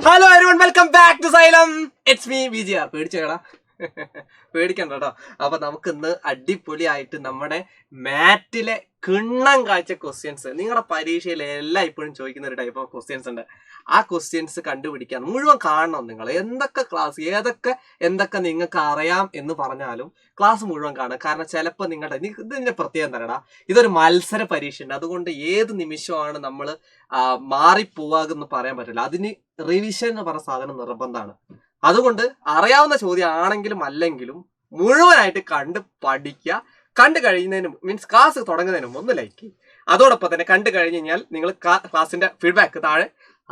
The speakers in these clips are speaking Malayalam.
Hello everyone, welcome back to Xylem. It's me VGR. പേടിച്ചേടാ, പേടിക്കണ്ട കേട്ടോ. അപ്പൊ നമുക്ക് ഇന്ന് അടിപൊളിയായിട്ട് നമ്മുടെ മാറ്റിലെ കിണ്ണം കാഴ്ച ക്വസ്റ്റ്യൻസ്, നിങ്ങളുടെ പരീക്ഷയിൽ എല്ലാം ഇപ്പോഴും ചോദിക്കുന്ന ഒരു ടൈപ്പ് ഓഫ് ക്വസ്റ്റ്യൻസ് ഉണ്ട്. ആ ക്വസ്റ്റ്യൻസ് കണ്ടുപിടിക്കാൻ മുഴുവൻ കാണണം. നിങ്ങൾ എന്തൊക്കെ ക്ലാസ് എന്തൊക്കെ നിങ്ങൾക്ക് അറിയാം എന്ന് പറഞ്ഞാലും ക്ലാസ് മുഴുവൻ കാണുക. കാരണം ചിലപ്പോൾ ഇതിന്റെ പ്രത്യേകം തരടാ, ഇതൊരു മത്സര പരീക്ഷ ഉണ്ട്. അതുകൊണ്ട് ഏത് നിമിഷമാണ് നമ്മൾ മാറിപ്പോവാന്ന് പറയാൻ പറ്റില്ല. അതിന് റിവിഷൻ എന്ന് പറഞ്ഞ സാധനം നിർബന്ധമാണ്. അതുകൊണ്ട് അറിയാവുന്ന ചോദ്യം ആണെങ്കിലും അല്ലെങ്കിലും മുഴുവനായിട്ട് കണ്ട് പഠിക്കുക. കണ്ടു കഴിയുന്നതിനും ക്ലാസ് തുടങ്ങുന്നതിനും ഒന്ന് ലൈക്ക് ചെയ്യും. അതോടൊപ്പം തന്നെ കണ്ടു കഴിഞ്ഞ് കഴിഞ്ഞാൽ നിങ്ങൾ ക്ലാസ്സിന്റെ ഫീഡ്ബാക്ക് താഴെ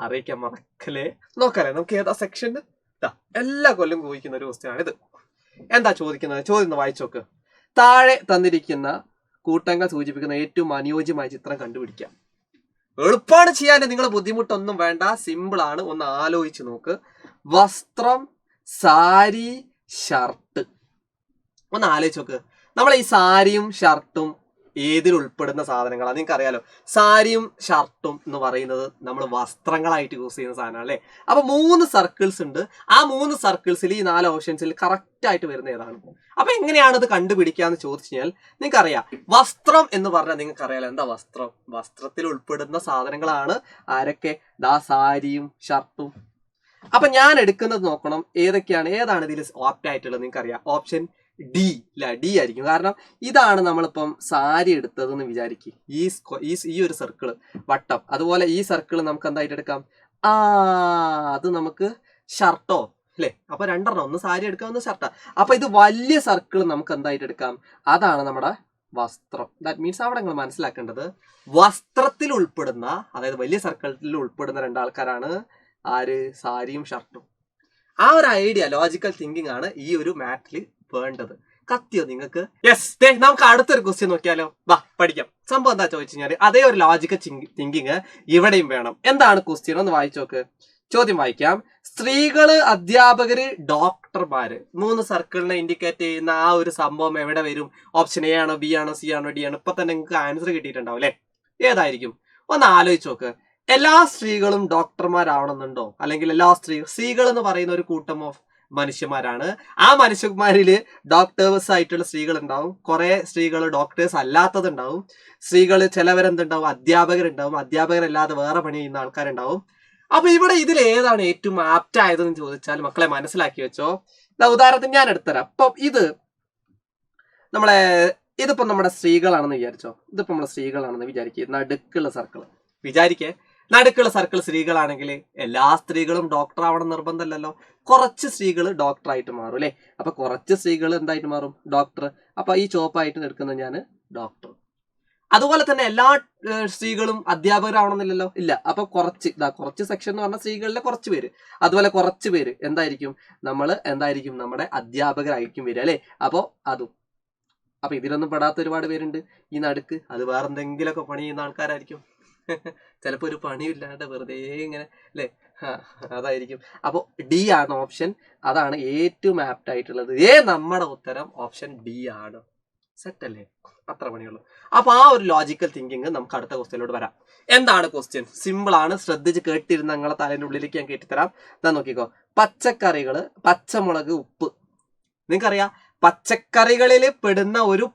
അറിയിക്കാൻ മറക്കല്ലേ. നോക്കാല്ലേ നമുക്ക് ഏതാ സെക്ഷൻ. എല്ലാ കൊല്ലം ചോദിക്കുന്ന ഒരു ക്വസ്റ്റ്യൻ ആണ് ഇത്. എന്താ ചോദിക്കുന്നത്? ചോദ്യം ഒന്ന് വായിച്ചു നോക്ക്. താഴെ തന്നിരിക്കുന്ന കൂട്ടങ്ങൾ സൂചിപ്പിക്കുന്ന ഏറ്റവും അനുയോജ്യമായ ചിത്രം കണ്ടുപിടിക്കാം. എളുപ്പമാണ് ചെയ്യാൻ, നിങ്ങൾ ബുദ്ധിമുട്ടൊന്നും വേണ്ട, സിമ്പിൾ ആണ്. ഒന്ന് ആലോചിച്ച് നോക്ക്. വസ്ത്രം, സാരി, ഷർട്ട്. ഒന്ന് ആലോചിച്ച് നോക്ക്. നമ്മൾ ഈ സാരിയും ഷർട്ടും ഏതിൽ ഉൾപ്പെടുന്ന സാധനങ്ങളാണ്? നിങ്ങൾക്ക് അറിയാലോ, സാരിയും ഷർട്ടും എന്ന് പറയുന്നത് നമ്മൾ വസ്ത്രങ്ങളായിട്ട് യൂസ് ചെയ്യുന്ന സാധനമാണ് അല്ലേ. അപ്പൊ 3 സർക്കിൾസ് ഉണ്ട്. ആ 3 സർക്കിൾസിൽ ഈ 4 ഓപ്ഷൻസിൽ കറക്റ്റ് ആയിട്ട് വരുന്ന ഏതാണ്? അപ്പൊ എങ്ങനെയാണ് ഇത് കണ്ടുപിടിക്കാന്ന് ചോദിച്ചു കഴിഞ്ഞാൽ നിങ്ങൾക്കറിയാം, വസ്ത്രം എന്ന് പറഞ്ഞാൽ നിങ്ങൾക്ക് അറിയാലോ എന്താ വസ്ത്രം. വസ്ത്രത്തിൽ ഉൾപ്പെടുന്ന സാധനങ്ങളാണ് ആരൊക്കെ? സാരിയും ഷർട്ടും. അപ്പൊ ഞാൻ എടുക്കുന്നത് നോക്കണം ഏതാണ് ഇതിൽ ഓപ്റ്റ് ആയിട്ടുള്ളത്. നിങ്ങൾക്കറിയാം, ഓപ്ഷൻ ഡി. ഡി ആയിരിക്കും. കാരണം ഇതാണ് നമ്മളിപ്പം സാരി എടുത്തതെന്ന് വിചാരിക്കും. ഈ ഒരു സർക്കിള് വട്ടം, അതുപോലെ ഈ സർക്കിള് നമുക്ക് എന്തായിട്ട് എടുക്കാം? അത് നമുക്ക് ഷർട്ടോ അല്ലേ. അപ്പൊ 2 ഒന്ന് സാരി എടുക്കാം, ഒന്ന് ഷർട്ടാ. അപ്പൊ ഇത് വലിയ സർക്കിൾ നമുക്ക് എന്തായിട്ട് എടുക്കാം? അതാണ് നമ്മുടെ വസ്ത്രം. ദാറ്റ് മീൻസ് അവിടെ നിങ്ങൾ മനസ്സിലാക്കേണ്ടത്, വസ്ത്രത്തിൽ ഉൾപ്പെടുന്ന, അതായത് വലിയ സർക്കിളിൽ ഉൾപ്പെടുന്ന 2 ആൾക്കാരാണ് ആര്? സാരിയും ഷർട്ടും. ആ ഒരു ഐഡിയ, ലോജിക്കൽ തിങ്കിങ് ആണ് ഈ ഒരു മാറ്റിൽ വേണ്ടത്. കത്തിയോ നിങ്ങൾക്ക്? യെസ്. നമുക്ക് അടുത്തൊരു ക്വസ്റ്റ്യൻ നോക്കിയാലോ. വാ പഠിക്കാം. സംഭവം എന്താ ചോദിച്ചു കഴിഞ്ഞാൽ അതേ ഒരു ലോജിക്കൽ തിങ്കിങ് ഇവിടെയും വേണം. എന്താണ് ക്വസ്റ്റ്യൻ? ഒന്ന് വായിച്ചു നോക്ക്. ചോദ്യം വായിക്കാം. സ്ത്രീകള്, അധ്യാപകര്, ഡോക്ടർമാര്. 3 സർക്കിളിനെ ഇൻഡിക്കേറ്റ് ചെയ്യുന്ന ആ ഒരു സംഭവം എവിടെ വരും? ഓപ്ഷൻ എ ആണോ, ബി ആണോ, സി ആണോ, ഡി ആണോ? ഇപ്പൊ തന്നെ നിങ്ങൾക്ക് ആൻസർ കിട്ടിയിട്ടുണ്ടാവും അല്ലെ. ഏതായിരിക്കും? ഒന്ന് ആലോചിച്ച് നോക്ക്. എല്ലാ സ്ത്രീകളും ഡോക്ടർമാരാവണമെന്നുണ്ടോ? അല്ലെങ്കിൽ എല്ലാ സ്ത്രീകൾ എന്ന് പറയുന്ന ഒരു കൂട്ടം ഓഫ് മനുഷ്യന്മാരാണ്. ആ മനുഷ്യന്മാരിൽ ഡോക്ടേഴ്സ് ആയിട്ടുള്ള സ്ത്രീകൾ ഉണ്ടാവും, കുറെ സ്ത്രീകൾ ഡോക്ടേഴ്സ് അല്ലാത്തതുണ്ടാവും. സ്ത്രീകൾ ചിലവരെന്തുണ്ടാവും? അധ്യാപകരുണ്ടാവും. അധ്യാപകരല്ലാതെ വേറെ പണി ചെയ്യുന്ന ആൾക്കാരുണ്ടാവും. അപ്പൊ ഇവിടെ ഇതിൽ ഏതാണ് ഏറ്റവും ആപ്റ്റ് ആയതെന്ന് ചോദിച്ചാൽ മക്കളെ മനസ്സിലാക്കി വെച്ചോ. ഉദാഹരണത്തിന് ഞാൻ എടുത്തുതരാം. അപ്പം ഇതിപ്പോ നമ്മുടെ സ്ത്രീകളാണെന്ന് വിചാരിച്ചോ. ഇതിപ്പോ നമ്മുടെ സ്ത്രീകളാണെന്ന് വിചാരിക്കുക. നടുക്കുള്ള സർക്കിൾ സ്ത്രീകളാണെങ്കിൽ എല്ലാ സ്ത്രീകളും ഡോക്ടർ ആവണം നിർബന്ധമല്ലല്ലോ. കുറച്ച് സ്ത്രീകൾ ഡോക്ടറായിട്ട് മാറും അല്ലെ. അപ്പൊ കുറച്ച് സ്ത്രീകൾ എന്തായിട്ട് മാറും? ഡോക്ടർ. അപ്പൊ ഈ ചോപ്പായിട്ട് എടുക്കുന്നത് ഞാൻ ഡോക്ടർ. അതുപോലെ തന്നെ എല്ലാ സ്ത്രീകളും അധ്യാപകരാവണമെന്നില്ലല്ലോ. ഇല്ല. അപ്പൊ കുറച്ച് സെക്ഷൻ എന്ന് പറഞ്ഞ സ്ത്രീകളിലെ കുറച്ച് പേര്, അതുപോലെ കുറച്ച് പേര് എന്തായിരിക്കും? നമ്മുടെ അധ്യാപകരായിരിക്കും വരിക അല്ലെ. അപ്പൊ അതും. അപ്പൊ ഇതിലൊന്നും പെടാത്ത ഒരുപാട് പേരുണ്ട് ഈ നടുക്ക്. അത് വേറെ എന്തെങ്കിലുമൊക്കെ പണി ചെയ്യുന്ന ആൾക്കാരായിരിക്കും. ചിലപ്പോ ഒരു പണിയില്ലാണ്ട് വെറുതെ ഇങ്ങനെ അല്ലെ. അതായിരിക്കും. അപ്പൊ ഡി ആണ് ഓപ്ഷൻ. അതാണ് ഏറ്റവും ആപ്റ്റ് ആയിട്ടുള്ളത്. നമ്മുടെ ഉത്തരം ഓപ്ഷൻ ഡി ആണ്. സെറ്റ് അല്ലേ? അത്ര പണിയുള്ളൂ. അപ്പൊ ആ ഒരു ലോജിക്കൽ തിങ്കിങ് നമുക്ക് അടുത്ത ക്വസ്റ്റ്യനിലോട്ട് വരാം. എന്താണ് ക്വസ്റ്റ്യൻ? സിമ്പിൾ ആണ്. ശ്രദ്ധിച്ച് കേട്ടിരുന്ന നിങ്ങളെ തലേന്റെ ഉള്ളിലേക്ക് ഞാൻ കേട്ടിത്തരാം. ഞാൻ നോക്കിക്കോ. പച്ചക്കറികള്, പച്ചമുളക്, ഉപ്പ്. നിങ്ങൾക്കറിയാം, പച്ചക്കറികളിൽ പെടുന്ന ഒരു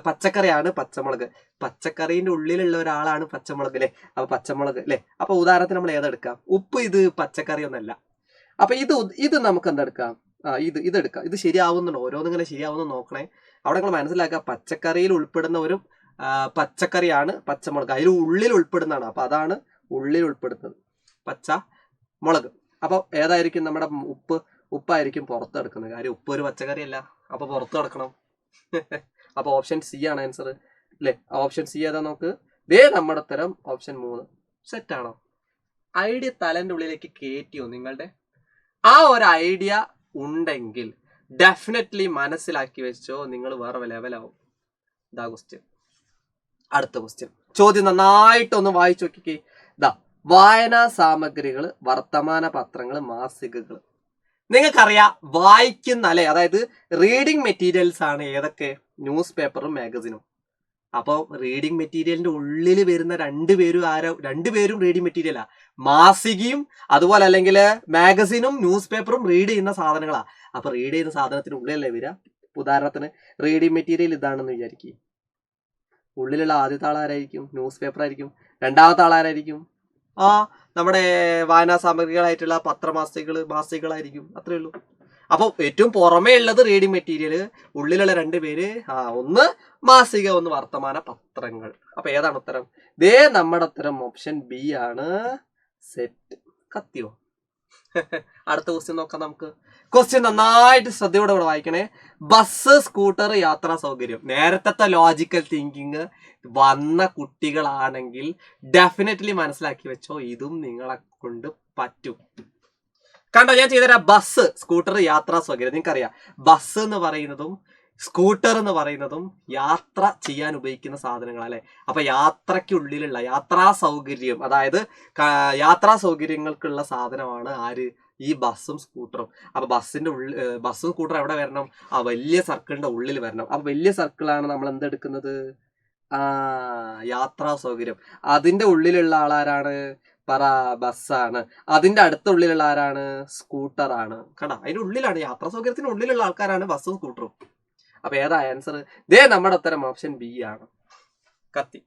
പച്ചക്കറിയാണ് പച്ചമുളക്. പച്ചക്കറിന്റെ ഉള്ളിലുള്ള ഒരാളാണ് പച്ചമുളക് അല്ലെ. അപ്പൊ പച്ചമുളക് അല്ലെ. അപ്പൊ ഉദാഹരണത്തിന് നമ്മൾ ഏതെടുക്കാം? ഉപ്പ്. ഇത് പച്ചക്കറി ഒന്നല്ല. അപ്പൊ ഇത് നമുക്ക് എന്തെടുക്കാം? ഇതെടുക്കാം. ഇത് ശരിയാവുന്നുണ്ടോ? ഓരോന്നിങ്ങനെ ശരിയാവുന്ന നോക്കണേ. അവിടെ നിങ്ങൾ മനസ്സിലാക്കുക, പച്ചക്കറിയിൽ ഉൾപ്പെടുന്ന ഒരു പച്ചക്കറിയാണ് പച്ചമുളക്. അതിൽ ഉള്ളിൽ ഉൾപ്പെടുന്നതാണ്. അപ്പൊ അതാണ് ഉള്ളിൽ ഉൾപ്പെടുന്നത് പച്ചമുളക്. അപ്പൊ ഏതായിരിക്കും? നമ്മുടെ ഉപ്പായിരിക്കും പുറത്ത് കിടക്കുന്നത്. കാര്യം ഉപ്പ് ഒരു പച്ചക്കറി അല്ല. അപ്പൊ പുറത്ത് കിടക്കണം. അപ്പൊ ഓപ്ഷൻ സി ആണ് ആൻസർ അല്ലെ. ഓപ്ഷൻ സി ഏതാ നോക്ക്. നമ്മുടെ ഉത്തരം ഓപ്ഷൻ 3. സെറ്റ് ആണോ? ഐഡിയ തലന്റെ ഉള്ളിലേക്ക് കയറ്റിയോ നിങ്ങളുടെ? ആ ഒരു ഐഡിയ ഉണ്ടെങ്കിൽ ഡെഫിനറ്റ്ലി മനസ്സിലാക്കി വെച്ചോ, നിങ്ങൾ വേറെ ലെവലാവും. ഇതാ ക്വസ്റ്റ്യൻ. അടുത്ത ക്വസ്റ്റ്യൻ. ചോദ്യം നന്നായിട്ടൊന്ന് വായിച്ചു നോക്കിക്കേ. വായനാ സാമഗ്രികൾ, വർത്തമാന പത്രങ്ങൾ, മാസികകൾ. നിങ്ങൾക്കറിയാം, വായിക്കുന്ന അല്ലെ, അതായത് റീഡിങ് മെറ്റീരിയൽസ് ആണ് ഏതൊക്കെ? ന്യൂസ് പേപ്പറും മാഗസിനും. അപ്പോൾ റീഡിംഗ് മെറ്റീരിയലിന്റെ ഉള്ളിൽ വരുന്ന രണ്ടുപേരും റീഡിംഗ് മെറ്റീരിയലാ. മാസികയും അതുപോലെ അല്ലെങ്കിൽ മാഗസിനും ന്യൂസ് പേപ്പറും റീഡ് ചെയ്യുന്ന സാധനങ്ങളാ. അപ്പൊ റീഡ് ചെയ്യുന്ന സാധനത്തിന് ഉള്ളിലല്ലേ വരിക. ഉദാഹരണത്തിന് റീഡിംഗ് മെറ്റീരിയൽ ഇതാണെന്ന് വിചാരിക്കും. ഉള്ളിലുള്ള ആദ്യത്തെ ആളാരായിരിക്കും? ന്യൂസ് പേപ്പർ ആയിരിക്കും. രണ്ടാമത്തെ ആളാരായിരിക്കും? നമ്മുടെ വായനാ സാമഗ്രികളായിട്ടുള്ള മാസികകളായിരിക്കും. അത്രേ ഉള്ളൂ. അപ്പൊ ഏറ്റവും പുറമേ ഉള്ളത് റീഡിംഗ് മെറ്റീരിയൽ, ഉള്ളിലുള്ള രണ്ടുപേര് ഒന്ന് മാസിക, ഒന്ന് വർത്തമാന പത്രങ്ങൾ. അപ്പൊ ഏതാണ് ഉത്തരം? നമ്മുടെ ഉത്തരം ഓപ്ഷൻ ബി ആണ്. സെറ്റ്. കത്തിയോ? അടുത്ത ക്വസ്റ്റ്യൻ നോക്കാം നമുക്ക്. ക്വസ്റ്റ്യൻ നന്നായിട്ട് ശ്രദ്ധയോടെ ഇവിടെ വായിക്കണേ. ബസ്, സ്കൂട്ടർ, യാത്രാ സൗകര്യം. നേരത്തെ ലോജിക്കൽ തിങ്കിങ് വന്ന കുട്ടികളാണെങ്കിൽ ഡെഫിനറ്റ്ലി മനസ്സിലാക്കി വെച്ചോ, ഇതും നിങ്ങളെ കൊണ്ട് പറ്റും. കണ്ടോ, ഞാൻ ചെയ്തുതരാം. ബസ്, സ്കൂട്ടർ, യാത്രാ സൗകര്യം. നിങ്ങൾക്കറിയാം ബസ് എന്ന് പറയുന്നതും സ്കൂട്ടർ എന്ന് പറയുന്നതും യാത്ര ചെയ്യാൻ ഉപയോഗിക്കുന്ന സാധനങ്ങൾ അല്ലെ. അപ്പൊ യാത്രയ്ക്കുള്ളിലുള്ള യാത്രാ സൗകര്യം, അതായത് യാത്രാ സൗകര്യങ്ങൾക്കുള്ള സാധനമാണ് ആര്? ഈ ബസ്സും സ്കൂട്ടറും. അപ്പൊ ബസ്സും സ്കൂട്ടറും എവിടെ വരണം? ആ വലിയ സർക്കിളിന്റെ ഉള്ളിൽ വരണം. അപ്പൊ വലിയ സർക്കിളാണ് നമ്മൾ എന്തെടുക്കുന്നത്? യാത്രാ സൗകര്യം. അതിന്റെ ഉള്ളിലുള്ള ആളാരാണ്? ബസ്സാണ്. അതിന്റെ അടുത്ത ഉള്ളിലുള്ള ആരാണ്? സ്കൂട്ടറാണ്. കണ്ട, അതിന്റെ ഉള്ളിലാണ്, യാത്രാ സൗകര്യത്തിന്റെ ഉള്ളിലുള്ള ആൾക്കാരാണ് ബസ്സും സ്കൂട്ടറും. അപ്പൊ ഏതാ ആൻസർ? നമ്മുടെ ഉത്തരം ഓപ്ഷൻ ബി ആണ്. കത്തി.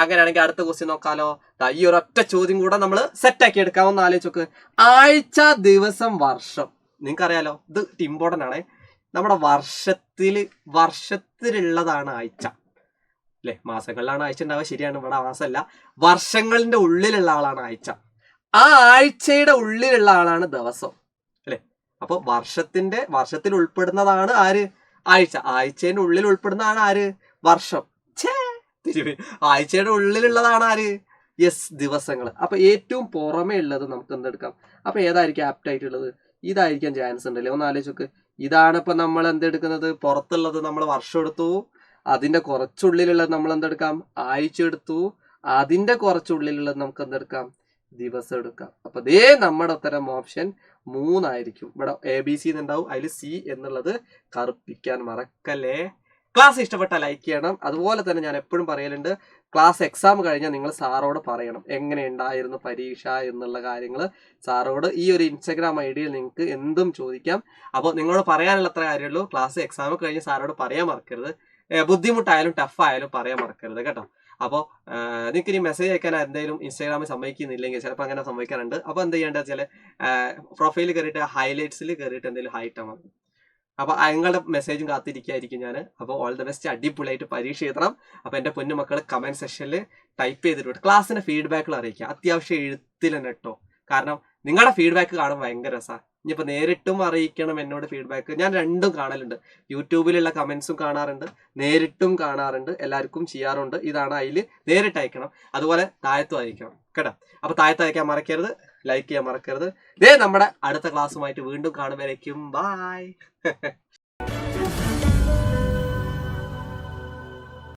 അങ്ങനെയാണെങ്കിൽ അടുത്ത ക്വസ്റ്റ്യൻ നോക്കാലോ. ഈ ഒരൊറ്റ ചോദ്യം കൂടെ നമ്മൾ സെറ്റ് ആക്കി എടുക്കാമെന്ന് ആലോചിച്ച് നോക്ക്. ആഴ്ച, ദിവസം, വർഷം. നിങ്ങൾക്കറിയാലോ, ഇത് ഇമ്പോർട്ടന്റ് ആണ്. നമ്മുടെ വർഷത്തിലുള്ളതാണ് ആഴ്ച അല്ലെ. മാസങ്ങളിലാണ് ആഴ്ച ഉണ്ടാവുക, ശരിയാണ്. ഇവിടെ മാസമല്ല, വർഷങ്ങളുടെ ഉള്ളിലുള്ള ആളാണ് ആഴ്ച. ആ ആഴ്ചയുടെ ഉള്ളിലുള്ള ആളാണ് ദിവസം അല്ലെ. അപ്പൊ വർഷത്തിൽ ഉൾപ്പെടുന്നതാണ് ആര്? ആഴ്ച. ആഴ്ചയുടെ ഉള്ളിൽ ഉൾപ്പെടുന്നതാണ് ആര്? വർഷം. ആഴ്ചയുടെ ഉള്ളിലുള്ളതാണ് ആര്? ദിവസങ്ങൾ. അപ്പൊ ഏറ്റവും പുറമേ ഉള്ളത് നമുക്ക് എന്തെടുക്കാം? അപ്പൊ ഏതായിരിക്കും ആപ്റ്റ് ആയിട്ടുള്ളത്? ഇതായിരിക്കാൻ ചാൻസ് ഉണ്ടല്ലേ. ഒന്ന് ആലോചിച്ച് നോക്ക്. ഇതാണ് ഇപ്പൊ നമ്മൾ എന്തെടുക്കുന്നത്? പുറത്തുള്ളത് നമ്മൾ വർഷം എടുത്തു. അതിന്റെ കുറച്ചുള്ളിലുള്ളത് നമ്മൾ എന്തെടുക്കാം? ആഴ്ച എടുത്തു. അതിന്റെ കുറച്ചുള്ളിലുള്ളത് നമുക്ക് എന്തെടുക്കാം? ദിവസം എടുക്കാം. അപ്പൊ നമ്മുടെ ഉത്തരം ഓപ്ഷൻ 3 ആയിരിക്കും. ഇവിടെ ABC എന്നുണ്ടാവും, അതിൽ C എന്നുള്ളത് കറുപ്പിക്കാൻ മറക്കല്ലേ. ക്ലാസ് ഇഷ്ടപ്പെട്ടാൽ ലൈക്ക് ചെയ്യണം. അതുപോലെ തന്നെ ഞാൻ എപ്പോഴും പറയലുണ്ട്, ക്ലാസ് എക്സാം കഴിഞ്ഞാൽ നിങ്ങൾ സാറോട് പറയണം എങ്ങനെ ഉണ്ടായിരുന്നു പരീക്ഷ എന്നുള്ള കാര്യങ്ങൾ. സാറോട് ഈ ഒരു ഇൻസ്റ്റാഗ്രാം ഐഡിയിൽ നിങ്ങൾക്ക് എന്തും ചോദിക്കാം. അപ്പോൾ നിങ്ങളോട് പറയാനുള്ള അത്ര കാര്യമുള്ളൂ. ക്ലാസ് എക്സാം കഴിഞ്ഞ് സാറോട് പറയാൻ മറക്കരുത്. ബുദ്ധിമുട്ടായാലും ടഫ് ആയാലും പറയാൻ മറക്കരുത് കേട്ടോ. അപ്പോൾ നിങ്ങൾക്ക് ഇനി മെസ്സേജ് അയക്കാൻ എന്തെങ്കിലും ഇൻസ്റ്റാഗ്രാമിൽ സമ്മതിക്കുന്നില്ലെങ്കിൽ ചിലപ്പോൾ അങ്ങനെ സംഭവിക്കാറുണ്ട്. അപ്പോൾ എന്ത് ചെയ്യേണ്ടത് വെച്ചാൽ പ്രൊഫൈലിൽ കയറിയിട്ട് ഹൈലൈറ്റ്സിൽ കയറിയിട്ട് എന്തെങ്കിലും ഹൈറ്റാൽ മതി. അപ്പൊ നിങ്ങളുടെ മെസ്സേജും കാത്തിരിക്കായിരിക്കും ഞാൻ. അപ്പോൾ ഓൾ ദ ബെസ്റ്റ്. അടിപൊളിയായിട്ട് പരീക്ഷ എഴുതണം. അപ്പൊ എന്റെ പൊന്നു മക്കൾ കമന്റ് സെക്ഷനിൽ ടൈപ്പ് ചെയ്തിട്ട് ക്ലാസ്സിന്റെ ഫീഡ്ബാക്കുകൾ അറിയിക്കുക. അത്യാവശ്യം എഴുത്തിൽ തന്നെ കേട്ടോ. കാരണം നിങ്ങളുടെ ഫീഡ്ബാക്ക് കാണാൻ ഭയങ്കര രസമാണ്. ഇനിയിപ്പോൾ നേരിട്ടും അറിയിക്കണം എന്നോട് ഫീഡ്ബാക്ക്. ഞാൻ രണ്ടും കാണലുണ്ട്. യൂട്യൂബിലുള്ള കമന്റ്സും കാണാറുണ്ട്, നേരിട്ടും കാണാറുണ്ട്. എല്ലാവർക്കും ചെയ്യാറുണ്ട്. ഇതാണ് അതിൽ നേരിട്ട് അയക്കണം. അതുപോലെ താഴത്തും അയക്കണം കേട്ടോ. അപ്പൊ താഴത്ത് അയക്കാൻ മറക്കരുത്, ലൈക്ക് ചെയ്യാൻ മറക്കരുത്. നമ്മുടെ അടുത്ത ക്ലാസ്സുമായിട്ട് വീണ്ടും കാണുമ്പോഴേക്കും ബൈ.